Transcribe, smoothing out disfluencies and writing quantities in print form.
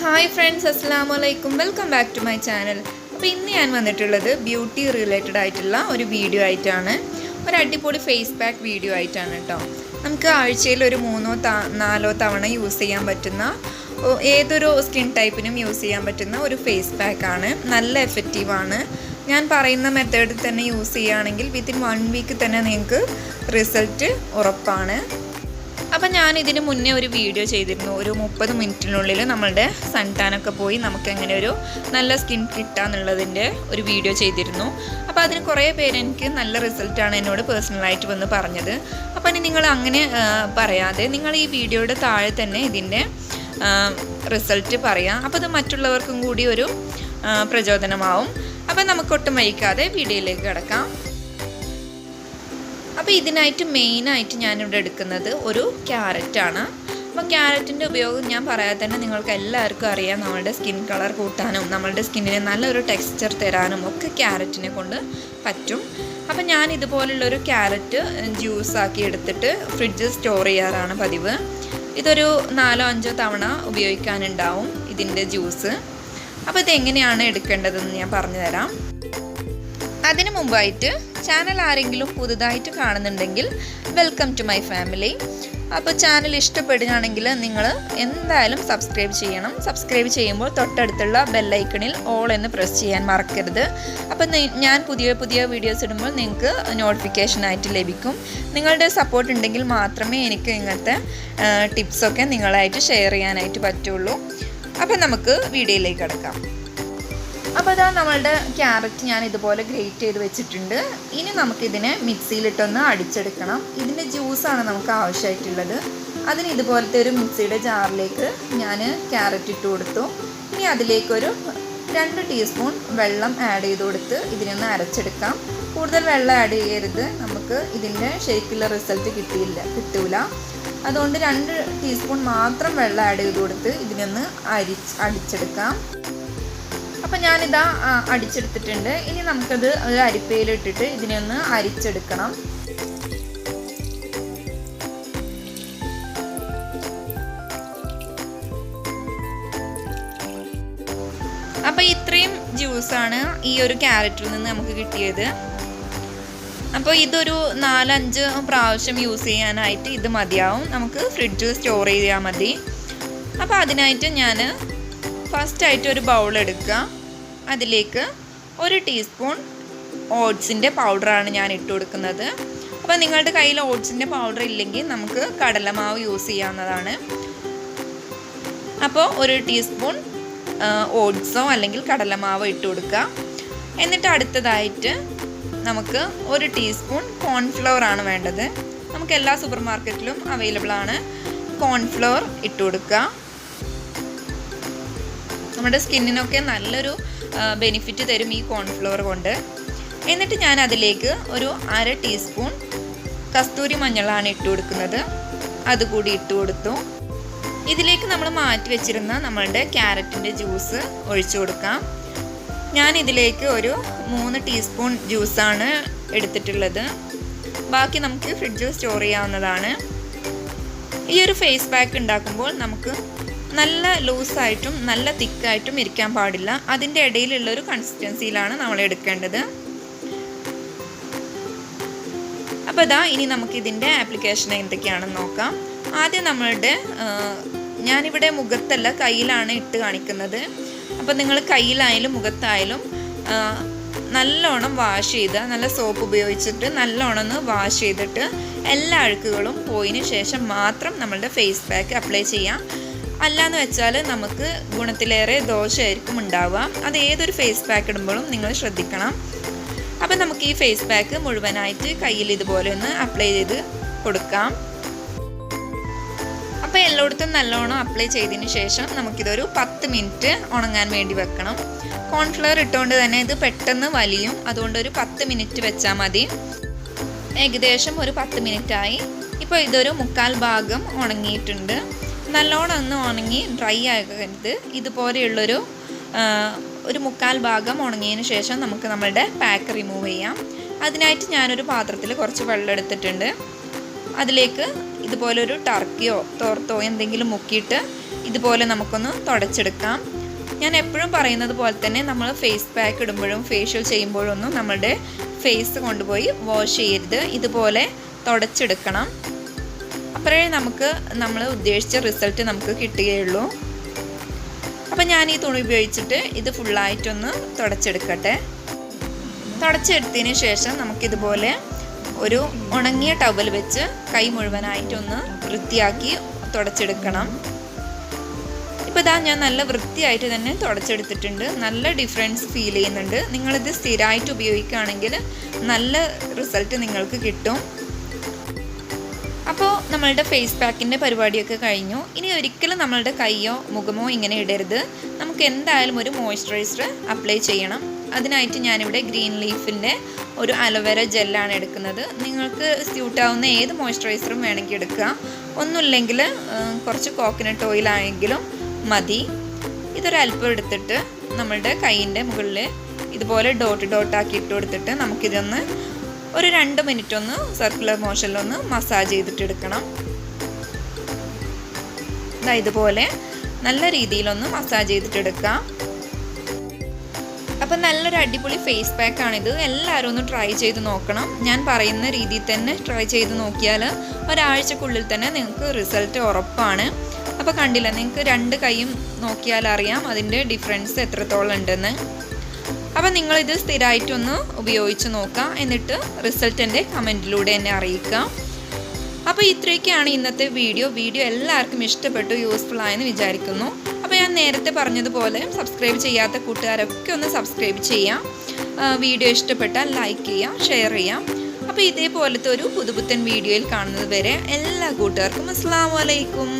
Hi friends, അസ്സലാമു അലൈക്കും. Welcome back to my channel. അപ്പോൾ ഇന്ന് ഞാൻ വന്നിട്ടുള്ളത് ബ്യൂട്ടി റിലേറ്റഡ് ആയിട്ടുള്ള ഒരു വീഡിയോ ആയിട്ടാണ്. ഒരു അടിപൊളി ഫേസ് പാക്ക് വീഡിയോ ആയിട്ടാണ് കേട്ടോ. നമുക്ക് ആഴ്ചയിൽ ഒരു 3-4 തവണ യൂസ് ചെയ്യാൻ പറ്റുന്ന, ഏതൊരു സ്കിൻ ടൈപ്പിനും യൂസ് ചെയ്യാൻ പറ്റുന്ന ഒരു ഫേസ് പാക്കാണ്. നല്ല എഫക്റ്റീവാണ്. ഞാൻ പറയുന്ന മെത്തേഡിൽ തന്നെ യൂസ് ചെയ്യുകയാണെങ്കിൽ വിത്തിൻ 1 വീക്ക് തന്നെ നിങ്ങൾക്ക് റിസൾട്ട് ഉറപ്പാണ്. അപ്പം ഞാൻ ഇതിന് മുന്നേ ഒരു വീഡിയോ ചെയ്തിരുന്നു. ഒരു 30 മിനിറ്റിനുള്ളിൽ നമ്മളുടെ സൺ ടാനൊക്കെ പോയി നമുക്ക് എങ്ങനെ ഒരു നല്ല സ്കിൻ കിട്ടാന്നുള്ളതിൻ്റെ ഒരു വീഡിയോ ചെയ്തിരുന്നു. അപ്പോൾ അതിന് കുറേ പേര് എനിക്ക് നല്ല റിസൾട്ടാണ് എന്നോട് പേഴ്സണലായിട്ട് വന്ന് പറഞ്ഞത്. അപ്പം ഇനി നിങ്ങൾ അങ്ങനെ പറയാതെ നിങ്ങൾ ഈ വീഡിയോയുടെ താഴെ തന്നെ ഇതിൻ്റെ റിസൾട്ട് പറയാം. അപ്പോൾ അത് മറ്റുള്ളവർക്കും കൂടി ഒരു പ്രചോദനമാവും. അപ്പം നമുക്കൊട്ടും വൈകാതെ വീഡിയോയിലേക്ക് കിടക്കാം. അപ്പോൾ ഇതിനായിട്ട് മെയിനായിട്ട് ഞാനിവിടെ എടുക്കുന്നത് ഒരു ക്യാരറ്റാണ്. അപ്പോൾ ക്യാരറ്റിൻ്റെ ഉപയോഗം ഞാൻ പറയാതെ തന്നെ നിങ്ങൾക്ക് എല്ലാവർക്കും അറിയാം. നമ്മളുടെ സ്കിൻ കളർ കൂട്ടാനും നമ്മളുടെ സ്കിന്നിന് നല്ലൊരു ടെക്സ്ചർ തരാനും ഒക്കെ ക്യാരറ്റിനെ കൊണ്ട് പറ്റും. അപ്പോൾ ഞാൻ ഇതുപോലുള്ളൊരു ക്യാരറ്റ് ജ്യൂസാക്കി എടുത്തിട്ട് ഫ്രിഡ്ജിൽ സ്റ്റോർ ചെയ്യാറാണ് പതിവ്. ഇതൊരു 4-5 തവണ ഉപയോഗിക്കാനുണ്ടാവും ഇതിൻ്റെ ജ്യൂസ്. അപ്പോൾ ഇതെങ്ങനെയാണ് എടുക്കേണ്ടതെന്ന് ഞാൻ പറഞ്ഞു തരാം. അതിനു മുമ്പായിട്ട് ചാനൽ ആരെങ്കിലും പുതുതായിട്ട് കാണുന്നുണ്ടെങ്കിൽ വെൽക്കം ടു മൈ ഫാമിലി. അപ്പോൾ ചാനൽ ഇഷ്ടപ്പെടുകയാണെങ്കിൽ നിങ്ങൾ എന്തായാലും സബ്സ്ക്രൈബ് ചെയ്യണം. സബ്സ്ക്രൈബ് ചെയ്യുമ്പോൾ തൊട്ടടുത്തുള്ള ബെല്ലൈക്കണിൽ ഓൾ എന്ന് പ്രസ് ചെയ്യാൻ മറക്കരുത്. അപ്പോൾ ഞാൻ പുതിയ പുതിയ വീഡിയോസ് ഇടുമ്പോൾ നിങ്ങൾക്ക് നോട്ടിഫിക്കേഷനായിട്ട് ലഭിക്കും. നിങ്ങളുടെ സപ്പോർട്ട് ഉണ്ടെങ്കിൽ മാത്രമേ എനിക്ക് ഇങ്ങനത്തെ ടിപ്സൊക്കെ നിങ്ങളായിട്ട് ഷെയർ ചെയ്യാനായിട്ട് പറ്റുള്ളൂ. അപ്പോൾ നമുക്ക് വീഡിയോയിലേക്ക് കിടക്കാം. അപ്പോൾ അതാ നമ്മളുടെ ക്യാരറ്റ് ഞാൻ ഇതുപോലെ ഗ്രേറ്റ് ചെയ്ത് വെച്ചിട്ടുണ്ട്. ഇനി നമുക്കിതിനെ മിക്സിയിലിട്ടൊന്ന് അടിച്ചെടുക്കണം. ഇതിൻ്റെ ജ്യൂസാണ് നമുക്ക് ആവശ്യമായിട്ടുള്ളത്. അതിന് ഇതുപോലത്തെ ഒരു മിക്സിയുടെ ജാറിലേക്ക് ഞാൻ ക്യാരറ്റ് ഇട്ട് കൊടുത്തു. ഇനി അതിലേക്കൊരു 2 ടീസ്പൂൺ വെള്ളം ആഡ് ചെയ്ത് കൊടുത്ത് ഇതിനൊന്ന് അരച്ചെടുക്കാം. കൂടുതൽ വെള്ളം ആഡ് ചെയ്യരുത്, നമുക്ക് ഇതിൻ്റെ ശരിക്കുള്ള റിസൾട്ട് കിട്ടൂല. അതുകൊണ്ട് 2 ടീസ്പൂൺ മാത്രം വെള്ളം ആഡ് ചെയ്ത് കൊടുത്ത് ഇതിനൊന്ന് അടിച്ചെടുക്കാം. അപ്പം ഞാനിതാ അടിച്ചെടുത്തിട്ടുണ്ട്. ഇനി നമുക്കത് ഒരു അരിപ്പയിലിട്ടിട്ട് ഇതിനെ ഒന്ന് അരിച്ചെടുക്കണം. അപ്പം ഇത്രയും ജ്യൂസാണ് ഈ ഒരു ക്യാരറ്റിൽ നിന്ന് നമുക്ക് കിട്ടിയത്. അപ്പോൾ ഇതൊരു 4-5 പ്രാവശ്യം യൂസ് ചെയ്യാനായിട്ട് ഇത് മതിയാവും. നമുക്ക് ഫ്രിഡ്ജിൽ സ്റ്റോർ ചെയ്യാൻ മതി. അപ്പോൾ അതിനായിട്ട് ഞാൻ ഫസ്റ്റായിട്ട് ഒരു ബൗൾ എടുക്കുക. അതിലേക്ക് 1 ടീസ്പൂൺ ഓട്സിൻ്റെ പൗഡറാണ് ഞാൻ ഇട്ട് കൊടുക്കുന്നത്. അപ്പോൾ നിങ്ങളുടെ കയ്യിൽ ഓട്സിൻ്റെ പൗഡർ ഇല്ലെങ്കിൽ നമുക്ക് കടലമാവ് യൂസ് ചെയ്യാവുന്നതാണ്. അപ്പോൾ 1 ടീസ്പൂൺ ഓട്സോ അല്ലെങ്കിൽ കടലമാവോ ഇട്ട് കൊടുക്കുക. എന്നിട്ട് അടുത്തതായിട്ട് നമുക്ക് 1 ടീസ്പൂൺ കോൺഫ്ലവർ ആണ് വേണ്ടത്. നമുക്ക് എല്ലാ സൂപ്പർ മാർക്കറ്റിലും അവൈലബിൾ ആണ്. കോൺഫ്ലവർ ഇട്ട് കൊടുക്കുക. നമ്മുടെ സ്കിന്നിനൊക്കെ നല്ലൊരു ബെനിഫിറ്റ് തരും ഈ കോൺഫ്ലവർ കൊണ്ട്. എന്നിട്ട് ഞാൻ അതിലേക്ക് ഒരു 1/2 ടീസ്പൂൺ കസ്തൂരി മഞ്ഞളാണ് ഇട്ട് കൊടുക്കുന്നത്. അതുകൂടി ഇട്ട് കൊടുത്തു. ഇതിലേക്ക് നമ്മൾ മാറ്റി വെച്ചിരുന്ന നമ്മളുടെ ക്യാരറ്റിൻ്റെ ജ്യൂസ് ഒഴിച്ചു കൊടുക്കാം. ഞാൻ ഇതിലേക്ക് ഒരു 3 ടീസ്പൂൺ ജ്യൂസാണ് എടുത്തിട്ടുള്ളത്. ബാക്കി നമുക്ക് ഫ്രിഡ്ജിൽ സ്റ്റോർ ചെയ്യാവുന്നതാണ്. ഈ ഒരു ഫേസ് പാക്ക് ഉണ്ടാക്കുമ്പോൾ നമുക്ക് നല്ല ലൂസായിട്ടും നല്ല തിക്കായിട്ടും ഇരിക്കാൻ പാടില്ല. അതിൻ്റെ ഇടയിലുള്ളൊരു കൺസിസ്റ്റൻസിയിലാണ് നമ്മൾ എടുക്കേണ്ടത്. അപ്പോൾ ഇതാ ഇനി നമുക്കിതിൻ്റെ ആപ്ലിക്കേഷൻ എന്തൊക്കെയാണെന്ന് നോക്കാം. ആദ്യം നമ്മളുടെ ഞാനിവിടെ മുഖത്തല്ല കയ്യിലാണ് ഇട്ട് കാണിക്കുന്നത്. അപ്പോൾ നിങ്ങൾ കയ്യിലായാലും മുഖത്തായാലും നല്ലോണം വാഷ് ചെയ്ത് നല്ല സോപ്പ് ഉപയോഗിച്ചിട്ട് നല്ലോണം ഒന്ന് വാഷ് ചെയ്തിട്ട് എല്ലാ അഴുക്കുകളും പോയതിന് ശേഷം മാത്രം നമ്മളുടെ ഫേസ് പാക്ക് അപ്ലൈ ചെയ്യാം. അല്ലാന്ന് വെച്ചാൽ നമുക്ക് ഗുണത്തിലേറെ ദോഷമായിരിക്കും ഉണ്ടാവുക. അത് ഏതൊരു ഫേസ് പാക്ക് ഇടുമ്പോഴും നിങ്ങൾ ശ്രദ്ധിക്കണം. അപ്പം നമുക്ക് ഈ ഫേസ് പാക്ക് മുഴുവനായിട്ട് കയ്യിൽ ഇതുപോലെ ഒന്ന് അപ്ലൈ ചെയ്ത് കൊടുക്കാം. അപ്പോൾ എല്ലായിടത്തും നല്ലോണം അപ്ലൈ ചെയ്തതിന് ശേഷം നമുക്കിതൊരു 10 മിനിറ്റ് ഉണങ്ങാൻ വേണ്ടി വെക്കണം. കോൺഫ്ലവർ ഇട്ടുകൊണ്ട് തന്നെ ഇത് പെട്ടെന്ന് വലിയും. അതുകൊണ്ട് ഒരു 10 മിനിറ്റ് വെച്ചാൽ മതി. ഏകദേശം ഒരു 10 മിനിറ്റായി. ഇപ്പോൾ ഇതൊരു 1/4 ഭാഗം ഉണങ്ങിയിട്ടുണ്ട്. നല്ലോണം ഒന്ന് ഉണങ്ങി ഡ്രൈ ആകരുത്. ഇതുപോലെയുള്ളൊരു 1/4 ഭാഗം ഉണങ്ങിയതിന് ശേഷം നമുക്ക് നമ്മളുടെ പാക്ക് റിമൂവ് ചെയ്യാം. അതിനായിട്ട് ഞാനൊരു പാത്രത്തിൽ കുറച്ച് വെള്ളം എടുത്തിട്ടുണ്ട്. അതിലേക്ക് ഇതുപോലൊരു ടർക്കിയോ തോർത്തോ എന്തെങ്കിലും മുക്കിയിട്ട് ഇതുപോലെ നമുക്കൊന്ന് തുടച്ചെടുക്കാം. ഞാൻ എപ്പോഴും പറയുന്നത് പോലെ തന്നെ നമ്മൾ ഫേസ് പാക്ക് ഇടുമ്പോഴും ഫേഷ്യൽ ചെയ്യുമ്പോഴൊന്നും നമ്മളുടെ ഫേസ് കൊണ്ടുപോയി വാഷ് ചെയ്യരുത്. ഇതുപോലെ തുടച്ചെടുക്കണം. അപ്പോഴേ നമ്മൾ ഉദ്ദേശിച്ച റിസൾട്ട് നമുക്ക് കിട്ടുകയുള്ളൂ. അപ്പം ഞാൻ ഈ തുണി ഉപയോഗിച്ചിട്ട് ഇത് ഫുള്ളായിട്ടൊന്ന് തുടച്ചെടുക്കട്ടെ. തുടച്ചെടുത്തതിന് ശേഷം നമുക്കിതുപോലെ ഒരു ഉണങ്ങിയ ടവൽ വെച്ച് കൈ മുഴുവനായിട്ടൊന്ന് വൃത്തിയാക്കി തുടച്ചെടുക്കണം. ഇപ്പോൾ ഇതാ ഞാൻ നല്ല വൃത്തിയായിട്ട് തന്നെ തുടച്ചെടുത്തിട്ടുണ്ട്. നല്ല ഡിഫറൻസ് ഫീൽ ചെയ്യുന്നുണ്ട്. നിങ്ങളിത് സ്ഥിരമായിട്ട് ഉപയോഗിക്കുകയാണെങ്കിൽ നല്ല റിസൾട്ട് നിങ്ങൾക്ക് കിട്ടും. അപ്പോൾ നമ്മളുടെ ഫേസ് പാക്കിൻ്റെ പരിപാടിയൊക്കെ കഴിഞ്ഞു. ഇനി ഒരിക്കലും നമ്മളുടെ കൈയോ മുഖമോ ഇങ്ങനെ ഇടരുത്. നമുക്ക് എന്തായാലും ഒരു മോയ്സ്ചറൈസർ അപ്ലൈ ചെയ്യണം. അതിനായിട്ട് ഞാനിവിടെ ഗ്രീൻ ലീഫിൻ്റെ ഒരു അലോവേര ജെല്ലാണ് എടുക്കുന്നത്. നിങ്ങൾക്ക് സ്യൂട്ടാവുന്ന ഏത് മോയ്സ്ചറൈസറും വേണമെങ്കിൽ എടുക്കുക. ഒന്നുമില്ലെങ്കിൽ കുറച്ച് കോക്കനട്ട് ഓയിലായെങ്കിലും മതി. ഇതൊരല്പം എടുത്തിട്ട് നമ്മളുടെ കൈയിൻ്റെ മുകളിൽ ഇതുപോലെ ഡോട്ടാക്കി ഇട്ട് കൊടുത്തിട്ട് നമുക്കിതൊന്ന് ഒരു 2 മിനിറ്റ് ഒന്ന് സർക്കുലർ മോഷനിലൊന്ന് മസാജ് ചെയ്തിട്ടെടുക്കണം. ഇതുപോലെ നല്ല രീതിയിലൊന്ന് മസാജ് ചെയ്തിട്ടെടുക്കാം. അപ്പം നല്ലൊരു അടിപൊളി ഫേസ് പാക്കാണിത്. എല്ലാവരും ഒന്ന് ട്രൈ ചെയ്ത് നോക്കണം. ഞാൻ പറയുന്ന രീതിയിൽ തന്നെ ട്രൈ ചെയ്ത് നോക്കിയാൽ ഒരാഴ്ചക്കുള്ളിൽ തന്നെ നിങ്ങൾക്ക് റിസൾട്ട് ഉറപ്പാണ്. അപ്പോൾ കണ്ടില്ല, നിങ്ങൾക്ക് 2 കൈയും നോക്കിയാൽ അറിയാം അതിൻ്റെ ഡിഫറൻസ് എത്രത്തോളം ഉണ്ടെന്ന്. അപ്പോൾ നിങ്ങളിത് സ്ഥിരമായിട്ടൊന്ന് ഉപയോഗിച്ച് നോക്കുക. എന്നിട്ട് റിസൾട്ട് എൻ്റെ കമൻറ്റിലൂടെ എന്നെ അറിയിക്കുക. അപ്പോൾ ഇത്രയൊക്കെയാണ് ഇന്നത്തെ വീഡിയോ. എല്ലാവർക്കും ഇഷ്ടപ്പെട്ടു, യൂസ്ഫുൾ ആയെന്ന് വിചാരിക്കുന്നു. അപ്പോൾ ഞാൻ നേരത്തെ പറഞ്ഞതുപോലെ സബ്സ്ക്രൈബ് ചെയ്യാത്ത കൂട്ടുകാരൊക്കെ ഒന്ന് സബ്സ്ക്രൈബ് ചെയ്യാം. വീഡിയോ ഇഷ്ടപ്പെട്ടാൽ ലൈക്ക് ചെയ്യാം, ഷെയർ ചെയ്യാം. അപ്പോൾ ഇതേപോലത്തെ ഒരു പുതുപുത്തൻ വീഡിയോയിൽ കാണുന്നത് വരെ എല്ലാ കൂട്ടുകാർക്കും അസ്സലാമു അലൈക്കും.